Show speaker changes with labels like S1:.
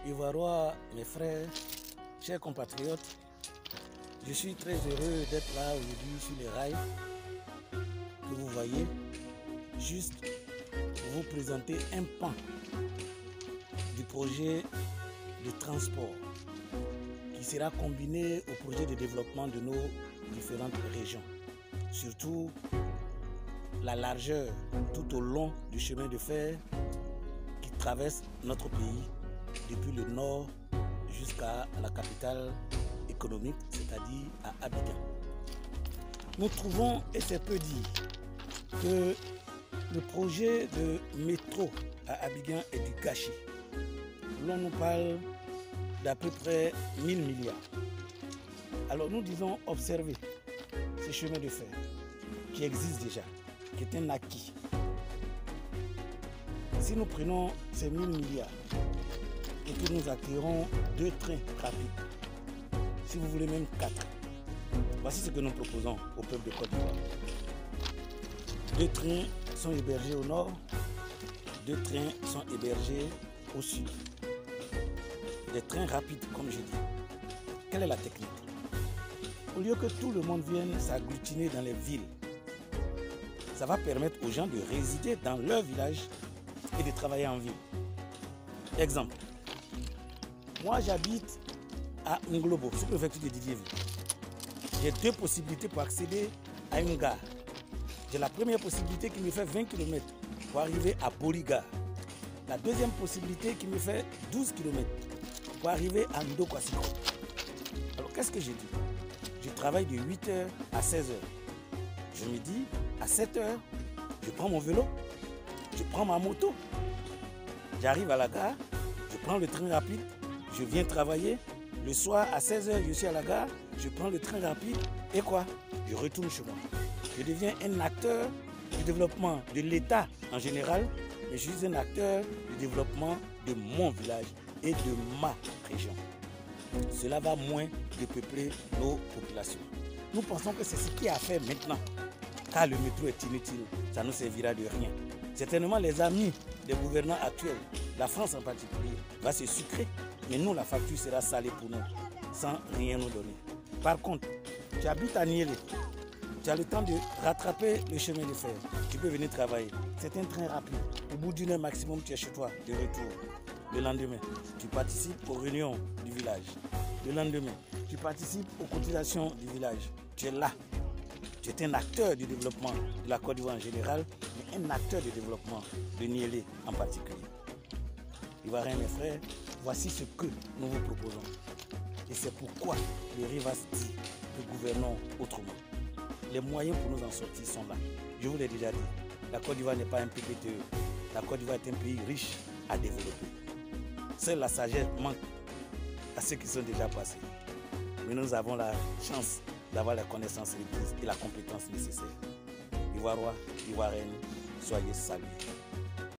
S1: Ivoirois, mes frères, chers compatriotes, je suis très heureux d'être là aujourd'hui sur les rails que vous voyez, juste pour vous présenter un pan du projet de transport qui sera combiné au projet de développement de nos différentes régions. Surtout la largeur tout au long du chemin de fer qui traverse notre pays depuis le nord jusqu'à la capitale économique, c'est-à-dire à Abidjan. Nous trouvons, et c'est peu dire, que le projet de métro à Abidjan est du gâchis. L'on nous parle d'à peu près 1000 milliards. Alors nous disons observer ce chemin de fer qui existe déjà, qui est un acquis. Si nous prenons ces 1000 milliards et que nous acquérons 2 trains rapides, si vous voulez même 4, voici ce que nous proposons au peuple de Côte d'Ivoire. 2 trains sont hébergés au nord, 2 trains sont hébergés au sud. Des trains rapides, comme je dis. Quelle est la technique? Au lieu que tout le monde vienne s'agglutiner dans les villes, ça va permettre aux gens de résider dans leur village et de travailler en ville. Exemple, moi j'habite à Nglobo, sous-préfecture de Didiéville. J'ai 2 possibilités pour accéder à une gare. J'ai la première possibilité qui me fait 20 km pour arriver à Boriga. La deuxième possibilité qui me fait 12 km pour arriver à Ndokwasiko. Alors qu'est-ce que j'ai dit? Je travaille de 8h à 16h. Je me dis, à 7h, je prends mon vélo, je prends ma moto, j'arrive à la gare, je prends le train rapide, je viens travailler. Le soir, à 16h, je suis à la gare, je prends le train rapide et quoi? Je retourne chez moi. Je deviens un acteur du développement de l'État en général, mais je suis un acteur du développement de mon village et de ma région. Cela va moins dépeupler nos populations. Nous pensons que c'est ce qui est à faire maintenant, car le métro est inutile, ça ne servira de rien. Certainement les amis des gouvernants actuels, la France en particulier, va se sucrer, mais nous la facture sera salée pour nous, sans rien nous donner. Par contre, tu habites à Niélé, tu as le temps de rattraper le chemin de fer, tu peux venir travailler. C'est un train rapide, au bout d'une heure maximum tu es chez toi, de retour. Le lendemain, tu participes aux réunions du village. Le lendemain, tu participes aux cotisations du village. Tu es là. Tu es un acteur du développement de la Côte d'Ivoire en général, mais un acteur du développement de Niélé en particulier. Ivoiriens, mes frères, voici ce que nous vous proposons. Et c'est pourquoi le Rivas dit que gouvernons autrement. Les moyens pour nous en sortir sont là. Je vous l'ai déjà dit, la Côte d'Ivoire n'est pas un PPTE. La Côte d'Ivoire est un pays riche à développer. Seule la sagesse manque à ceux qui sont déjà passés. Mais nous avons la chance d'avoir la connaissance requise et la compétence nécessaire. Ivoirois, Ivoiriennes, soyez salués.